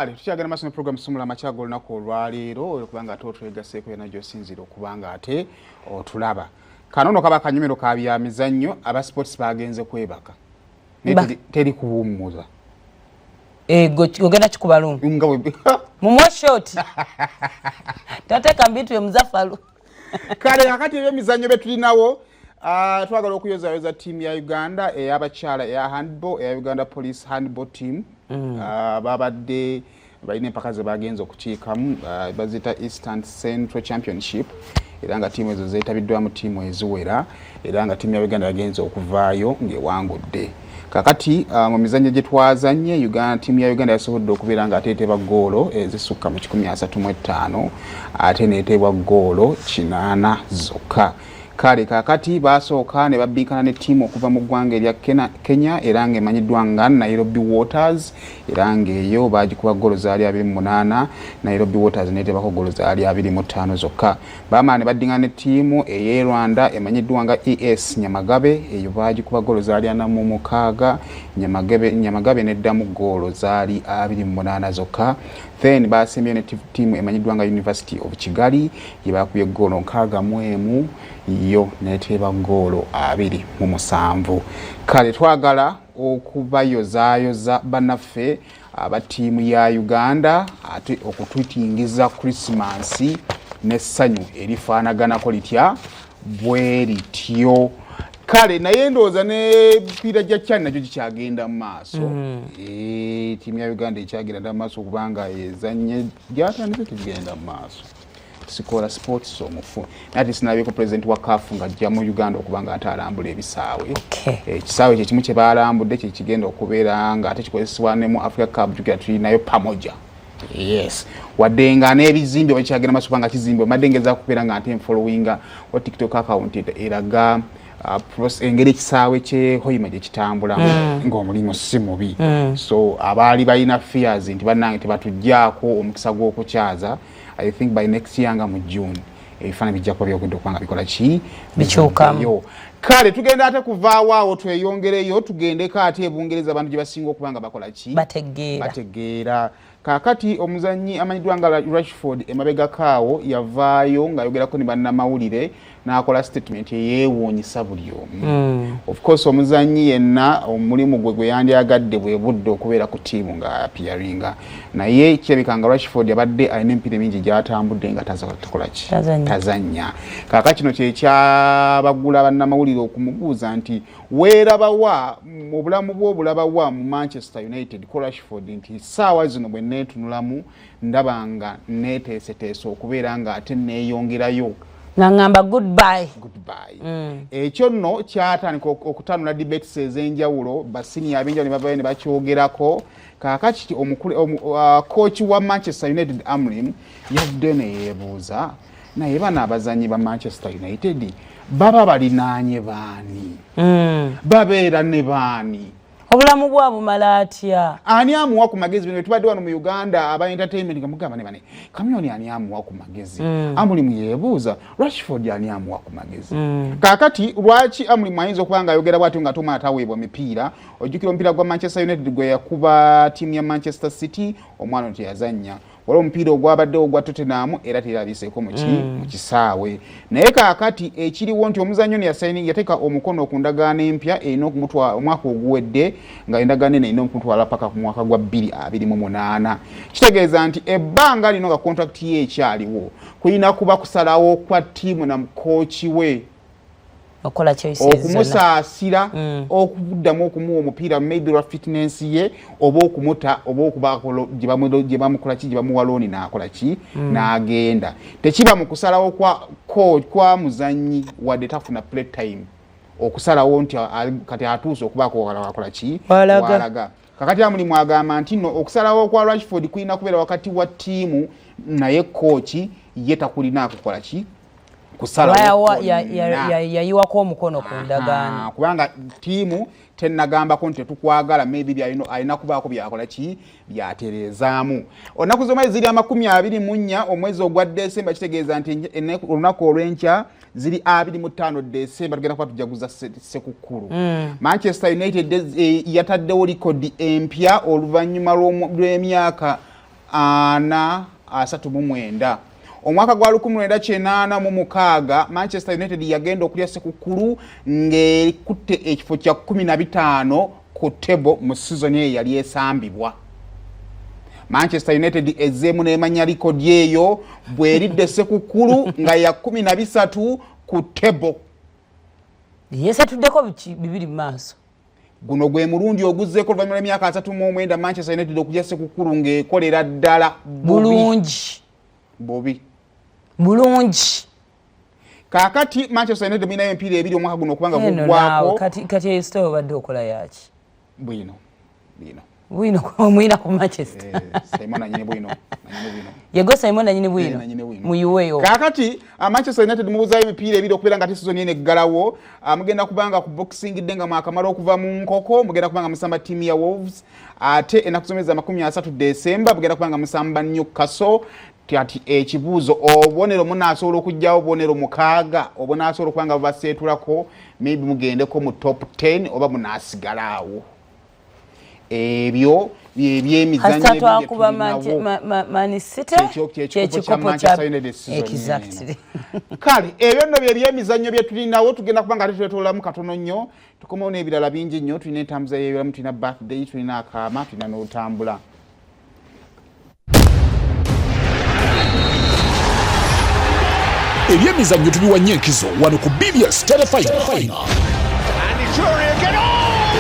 Ale tukyagenda maaso ne program Sumula Machago olunaku olwaleero okubanga ate otwegaseeko yena gy'osinzira okubanga ate otulaba. Kano nno kaba kanyumiro ka byamizannyo aba sports bagenze kwebaka. Teri kuwummuza. Ogenda kikubalungu. Mumwa short. Tateka mbitu ya Muzaffaru. Kale akati ebyemizannyo betulinawo twagala okuyozayoza tiimu ya Uganda ey'abakyala eya handball eya Uganda Police Handball Team. Babadde balina empaka ze bagenza okukiikamu bazita Eastern Central Championship era nga tiimu ezo zeetabiddwamu tiimu eziwera era nga tiimu ya Uganda yagenza okuvaayo ng'ewangudde. Kakati mu mizannyo gye twazannye tiimu ya Uganda yasobodde okubeera nga ateetebwa ggoolo ezisukka mu 135 ate neetebwa ggoolo 8 zokka. Kale kakati basooka ne babbiikana ne ttiimu okuva mu ggwanga erya Kenya era ng'emanyiddwa nga Nairobi Waters era ng'eyo baagikuba ggoolo zaali 28 Nairobi Waters neetebako ggoolo zaali 25 zokka. Baamala ne baddingana ne ttiimu ey'e Rwanda emanyiddwa nga ES Nyamagabe eyo baagikuba ggoolo zaali 46 Nyamagabe neddamu ggoolo zaali 28 zokka. Then baasimbye ne ttiimu emanyiddwa nga University of Kigali ye baakubye ggoolo 61 yo neeteba ggoolo 27. Kale twagala okubayozaayoza bannaffe aba ttiimu ya Uganda ate okutwitingiza Christmas n'essanyu erifaanaganako litya bwe lityo. Kale naye ndowooza n'ebipiira gya China nakyo kikyagenda mu maaso. Ttiimu ya Uganda ekyagenda mu maaso kubanga ezannye gyatandise tegenda mu maaso. Sikola sports omufu. Nati sinabyeko president wa CAF nga ajja mu Uganda okubanga atalambula ebisaawe. Ekisaawe kye kimu kye balambudde kye kigenda okubeera nga ate kikozesebwa ne mu Africa Cup jukira tulinayo pamoja. Yes. Wadenga n'ebizimbe wakyagenda maaso kubanga kizimbe madengeza kubeera nga ate followinga wa TikTok account eraga engeri ekisaawe kye Hoima gye kitambulamu ng'omulimu si mubi. So abaali balina fears nti bannange tebatuggyako omukisa gw'okukyaza. I think by next year nga mu June ebifana bijja kuba byogedde okubanga bikola ki bikyukamu. Kale tugenda ate kuvaawo awo tweyongereyo tugendeko ate ebungereza abantu gye basinga okubanga bakola ki bategeera. Kakati omuzannyi amanyiddwa nga Rashford emabega kaawo yavaayo ng'ayogerako ne bannamawulire n'akola statement eyeewuunyisa buli omu. Of course omuzannyi yenna omulimu gwe yandyagadde bwe budde okubeera ku ttiimu nga appearinga naye kirabika nga Rashford yabadde alina emipiira mingi gy'atambudde nga takola ki tazannya. Kaaka kino kye kyabagula bannamawulire okumubuuza nti weerabawa mu bulamu bw'obulabawa mu Manchester United ko Rashford nti ssaawa zino bwe neetunulamu ndaba nga neeteeseteese okubeera nga ate neeyongerayo ngamba goodbye. Ekyo nno kyatandika okutanula debates ez'enjawulo basiniya ab'enjawulo ne bavayo ne bakyogerako. Kaakati coach wa Manchester United Amorim yadde ne yeebuuza naye bano abazannyi ba Manchester United baba balinaanye baani? Babeera ne baani? Obulamu bwabwe bumala atya? Ani amuwa ku magezi bino tubadde wano mu Uganda aba entertainment nga mugamba ne bane Kamyoni ani amuwa ku magezi? Amulimu yeebuuza Rashford ani amuwa ku magezi? Kaakati lwaki Amulimu ayinza okuba nga ayogera bw'atyo nga tomala ataweebwa mipiira? Ojjukira omupiira gwa Manchester United gwe yakuba ttiimu ya Manchester City omwana teyazannya. Waliwo omupiira ogwabaddewo ogwa Tottenham era terabiseeko mu kisaawe. Naye kaakati ekiriwo nti omuzannyo ne yateeka omukono ku ndagaano empya erina okumutwala omwaka oguwedde nga endagaano eno erina okumutwala paka ku mwaka gwa 2028. Kitegeeza nti ebbanga lino nga contract ye ekyaliwo kulina kuba kusalawo kwa ttiimu na mukooki we okumusaasira okuddamu okumuwa omupiira maybe lwa fitness ye oba okumuta oba okubaako gye bamukola ki gye bamuwa looni n'akola ki n'agenda. Tekiba mu kusalawo kwa muzannyi wadde tafuna play time okusalawo nti kati atuuse okubaako wakola ki walaga. Kakati Amulimu agamba nti nno okusalawo kwa Rashford kulina kubeera wakati wa ttiimu naye kooki ye takulina kukola ki yayiwako omukono ku ndagaano kubanga ttiimu tennagambako nti tetukwagala maybe alina kubaako byakola ki byatereezaamu. Olunaku z'omwezi ziri 24 omwezi ogwa Desemba kitegeeza nti olunaku olw'enkya ziri 25 Desemba tugenda kuba tujaguza Ssekukkulu. Manchester United yataddewo likodi empya oluvannyuma lw'emyaka 439. Omwaka gwa 1986 Manchester United yagenda okulya Sekukulu ng'ekutte ekifo kya 15 ku table mu season eyo yali esambibwa. Manchester United ezzeemu n'emanya likodi eyo bweridde Sekukulu nga ya 13 ku table. Yeesatuddeko bibiri mu maaso. Guno gwe mulundi oguzzeeko oluvannyuma lw'emyaka 39 Manchester United okulya Sekukulu ng'ekolera ddala bulungi. Bulungi. Kaakati Manchester United mulinayo emipiira ebiri omwaka guno okubanga guggwako. Kati esito obadde okola yaki? Bwino mwina ku Manchester. Simon anyine bwino. Yego Simon anyine bwino. Muyuweyo. Kaakati Manchester United mubuzayo emipiira ebiri okubeera nga season eno eggalawo. Mugenda kubanga ku Boxing Day nga mwakamala okuva mu nkoko, mugenda kubanga musamba timu ya Wolves. Ate enaku z'omwezi 30 December mugenda kubanga musamba Newcastle. Kati ekibuuzo obubonero munaasobola okujjawo obubonero 6 oba naasobola okubanga bubaseetulako maybe mugendeko mu top 10 oba munaasigalawo. Ebyo by'emizannyo ebyo Man City kyekikopo kya exactly. Kale ebyo nno bye by'emizannyo bye tulinawo tugenda kubanga ate twetoolamu katono nnyo tukomawo n'ebirala bingi nnyo tulina entambuza y'ebiramu tulina birthday tulina akaama tulina n'otambula. Ebyemizannyo tubiwa nnyo enkizo wano ku BBS Telefinal.